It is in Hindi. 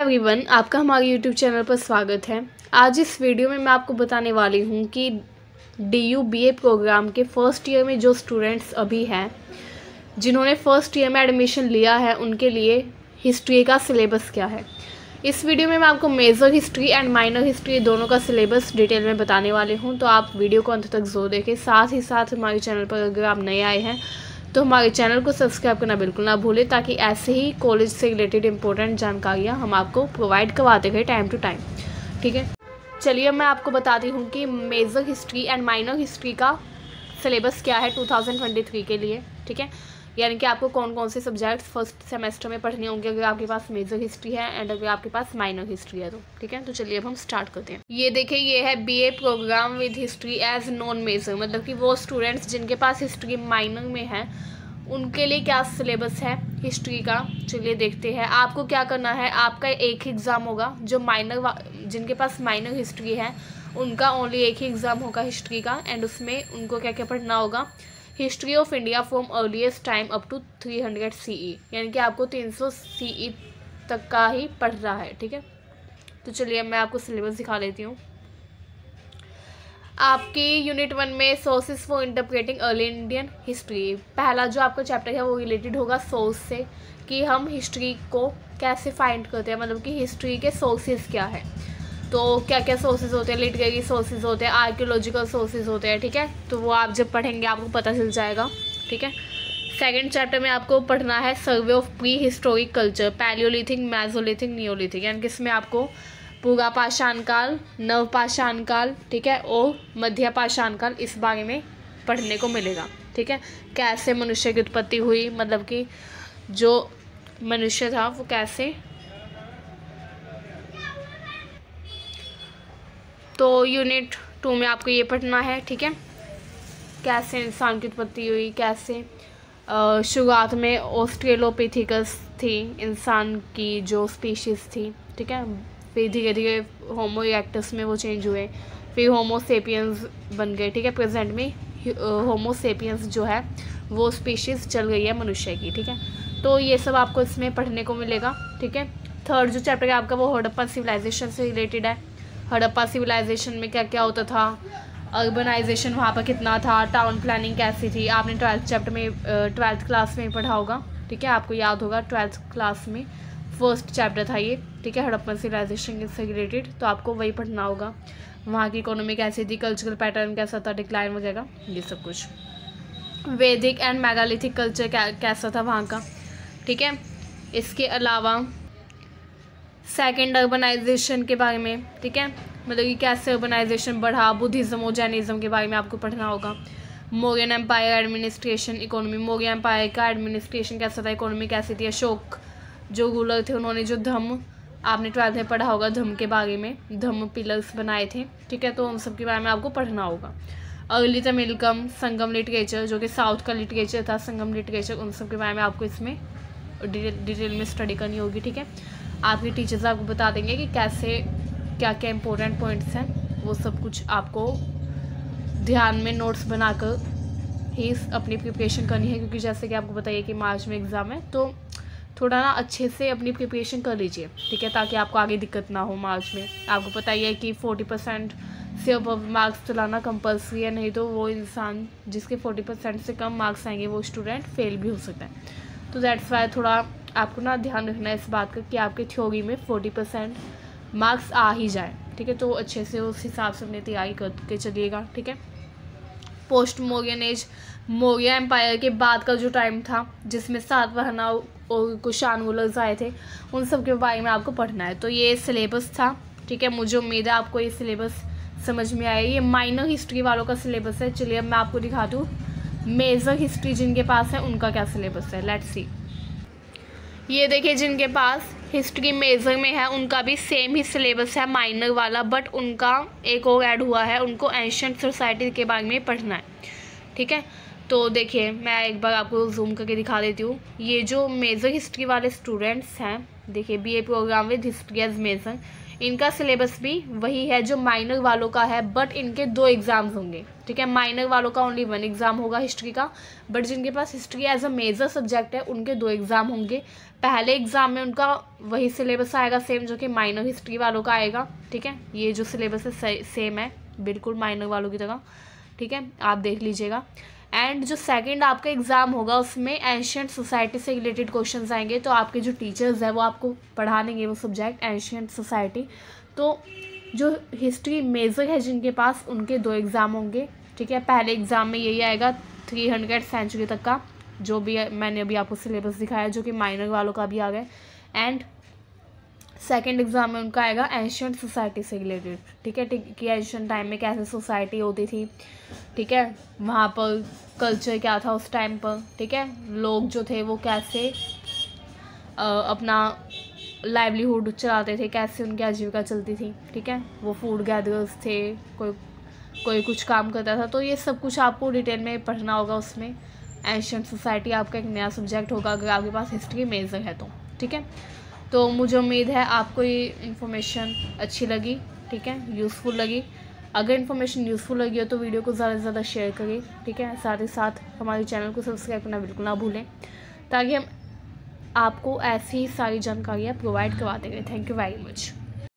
एवरीवन, आपका हमारे यूट्यूब चैनल पर स्वागत है। आज इस वीडियो में मैं आपको बताने वाली हूँ कि DU BA प्रोग्राम के फर्स्ट ईयर में जो स्टूडेंट्स अभी हैं, जिन्होंने फर्स्ट ईयर में एडमिशन लिया है, उनके लिए हिस्ट्री का सिलेबस क्या है। इस वीडियो में मैं आपको major history and minor history दोनों का सिलेबस डिटेल में बताने वाली हूँ, तो आप वीडियो को अंत तक ज़रूर देखें। साथ ही साथ हमारे चैनल पर अगर आप नए आए हैं तो हमारे चैनल को सब्सक्राइब करना बिल्कुल ना भूलें, ताकि ऐसे ही कॉलेज से रिलेटेड इंपॉर्टेंट जानकारियाँ हम आपको प्रोवाइड करवाते रहे टाइम टू टाइम। ठीक है, चलिए मैं आपको बताती हूँ कि major history and minor history का सिलेबस क्या है 2023 के लिए। ठीक है, यानी कि आपको कौन कौन से सब्जेक्ट्स फर्स्ट सेमेस्टर में पढ़ने होंगे अगर आपके पास मेजर हिस्ट्री है एंड अगर आपके पास माइनर हिस्ट्री है तो। ठीक है, तो चलिए अब हम स्टार्ट करते हैं। ये देखिए, ये है BA programme with history as non major, मतलब कि वो स्टूडेंट्स जिनके पास हिस्ट्री माइनर में है उनके लिए क्या सिलेबस है हिस्ट्री का। चलिए देखते हैं। आपको क्या करना है, आपका एक ही एग्ज़ाम होगा। जो जिनके पास माइनर हिस्ट्री है उनका ओनली एक ही एग्ज़ाम होगा हिस्ट्री का, एंड उसमें उनको क्या क्या पढ़ना होगा, history of India from earliest time up to 300 CE, यानी कि आपको 300 CE तक का ही पढ़ रहा है। ठीक है, तो चलिए मैं आपको सिलेबस दिखा लेती हूँ। आपकी यूनिट 1 में sources for interpreting early Indian history, पहला जो आपका चैप्टर है वो रिलेटेड होगा सोर्स से, कि हम हिस्ट्री को कैसे फाइंड करते हैं, मतलब कि हिस्ट्री के सोर्सेज क्या है। तो क्या क्या सोर्सेज होते हैं, लिटरेरी सोर्सेज होते हैं, आर्कियोलॉजिकल सोर्सेज होते हैं। ठीक है, तो वो आप जब पढ़ेंगे आपको पता चल जाएगा। ठीक है, सेकंड चैप्टर में आपको पढ़ना है survey of pre historic culture, Palaeolithic, Mesolithic, Neolithic, यानी कि इसमें आपको पूरा पाषाण काल, नव पाषाण काल, ठीक है, और मध्य पाषाण काल, इस बारे में पढ़ने को मिलेगा। ठीक है, कैसे मनुष्य की उत्पत्ति हुई, मतलब कि जो मनुष्य था वो कैसे, तो यूनिट 2 में आपको ये पढ़ना है। ठीक है, कैसे इंसान की उत्पत्ति हुई, कैसे शुरुआत में ऑस्ट्रेलोपिथिकस थी इंसान की जो स्पीशीज़ थी। ठीक है, फिर धीरे धीरे होमो इरेक्टस में वो चेंज हुए, फिर होमो सेपियंस बन गए। ठीक है, प्रेजेंट में होमो सेपियंस जो है वो स्पीशीज़ चल गई है मनुष्य की। ठीक है, तो ये सब आपको इसमें पढ़ने को मिलेगा। ठीक है, थर्ड जो चैप्टर है आपका वो हड़प्पा सिविलाइजेशन से रिलेटेड है। हड़प्पा सिविलाइजेशन में क्या क्या होता था, अर्बनाइजेशन वहाँ पर कितना था, टाउन प्लानिंग कैसी थी, आपने 12th चैप्टर में 12th क्लास में पढ़ा होगा। ठीक है, आपको याद होगा 12th क्लास में फर्स्ट चैप्टर था ये। ठीक है, हड़प्पन सिविलाइजेशन से रिलेटेड, तो आपको वही पढ़ना होगा। वहाँ की इकोनॉमी कैसी थी, कल्चरल पैटर्न कैसा था, डिक्लाइन वगैरह, ये सब कुछ। वैदिक एंड मेगालिथिक कल्चर कैसा था वहाँ का। ठीक है, इसके अलावा सेकेंड अर्बनाइजेशन के बारे में, ठीक है, मतलब कि कैसे अर्बनाइजेशन बढ़ा, बुद्धिज़्म और जैनिज़्म के बारे में आपको पढ़ना होगा। Mauryan empire administration, economy, Maurya empire का एडमिनिस्ट्रेशन कैसा था, इकोनॉमी कैसी थी। अशोक जो रूलर थे उन्होंने जो धम्म, आपने 12th में पढ़ा होगा धम्म के बारे में, धम्म पिलर्स बनाए थे। ठीक है, तो उन सब के बारे में आपको पढ़ना होगा। अर्ली तमिलकम, संगम लिटरेचर जो कि साउथ का लिटरेचर था, संगम लिटरेचर, उन सब के बारे में आपको इसमें डिटेल में स्टडी करनी होगी। ठीक है, आपके टीचर्स आपको बता देंगे कि कैसे क्या क्या इंपॉर्टेंट पॉइंट्स हैं, वो सब कुछ आपको ध्यान में नोट्स बनाकर ही अपनी प्रिपरेशन करनी है, क्योंकि जैसे कि आपको बताइए कि मार्च में एग्ज़ाम है, तो थोड़ा ना अच्छे से अपनी प्रिपरेशन कर लीजिए। ठीक है, ताकि आपको आगे दिक्कत ना हो। मार्च में आपको पता ही है कि 40% से अब मार्क्स तो लाना कंपल्सरी है, नहीं तो वो इंसान जिसके 40% से कम मार्क्स आएंगे वो स्टूडेंट फेल भी हो सकता है। तो दैट्स वाई थोड़ा आपको ना ध्यान रखना है इस बात का कि आपके थ्योरी में 40% मार्क्स आ ही जाए। ठीक है, तो अच्छे से उस हिसाब से अपनी तैयारी करके चलिएगा। ठीक है, post Mauryan age, Maurya empire के बाद का जो टाइम था जिसमें सातवाहन और कुषाण रूलर्स आए थे, उन सब के बारे में आपको पढ़ना है। तो ये सिलेबस था। ठीक है, मुझे उम्मीद है आपको ये सिलेबस समझ में आया। ये माइनर हिस्ट्री वालों का सिलेबस है। चलिए अब मैं आपको दिखा दूँ मेजर हिस्ट्री जिनके पास है उनका क्या सिलेबस है। Let's see. ये देखिए, जिनके पास हिस्ट्री मेजर में है उनका भी सेम ही सिलेबस है माइनर वाला, बट उनका एक और ऐड हुआ है, उनको एंशिएंट सोसाइटी के बारे में पढ़ना है। ठीक है, तो देखिए मैं एक बार आपको जूम करके दिखा देती हूँ। ये जो मेजर हिस्ट्री वाले स्टूडेंट्स हैं, देखिए BA programme with history as major, इनका सिलेबस भी वही है जो माइनर वालों का है, बट इनके 2 एग्ज़ाम्स होंगे, ठीक है। माइनर वालों का ओनली 1 एग्ज़ाम होगा हिस्ट्री का, बट जिनके पास history as a major subject है उनके 2 एग्ज़ाम होंगे। पहले एग्ज़ाम में उनका वही सिलेबस आएगा सेम जो कि माइनर हिस्ट्री वालों का आएगा, ठीक है। ये जो सिलेबस है सेम है बिल्कुल माइनर वालों की तरह, ठीक है, आप देख लीजिएगा। एंड जो सेकंड आपका एग्ज़ाम होगा उसमें एंशियंट सोसाइटी से रिलेटेड क्वेश्चंस आएंगे। तो आपके जो टीचर्स हैं वो आपको पढ़ा देंगे वो सब्जेक्ट एंशियंट सोसाइटी। तो जो हिस्ट्री मेजर है जिनके पास उनके 2 एग्ज़ाम होंगे, ठीक है। पहले एग्ज़ाम में यही आएगा 300 सेंचुरी तक का, जो भी मैंने अभी आपको सिलेबस दिखाया जो कि माइनर वालों का भी आ गया। एंड सेकेंड एग्ज़ाम में उनका आएगा एंशियंट सोसाइटी से रिलेटेड, ठीक है, कि एंशियंट टाइम में कैसे सोसाइटी होती थी, ठीक है, वहाँ पर कल्चर क्या था उस टाइम पर, ठीक है, लोग जो थे वो कैसे अपना लाइवलीहुड चलाते थे, कैसे उनकी आजीविका चलती थी, ठीक है, वो फूड गैदरर्स थे, कोई कुछ काम करता था। तो ये सब कुछ आपको डिटेल में पढ़ना होगा उसमें। एंशियंट सोसाइटी आपका एक नया सब्जेक्ट होगा अगर आपके पास हिस्ट्री मेजर है तो, ठीक है। तो मुझे उम्मीद है आपको ये इन्फॉर्मेशन अच्छी लगी, ठीक है, यूज़फुल लगी। अगर इन्फॉर्मेशन यूज़फुल लगी हो तो वीडियो को ज़्यादा से ज़्यादा शेयर करिए, ठीक है। साथ ही साथ हमारे चैनल को सब्सक्राइब करना बिल्कुल ना भूलें, ताकि हम आपको ऐसी ही सारी जानकारियाँ प्रोवाइड करवाते रहें। Thank you very much.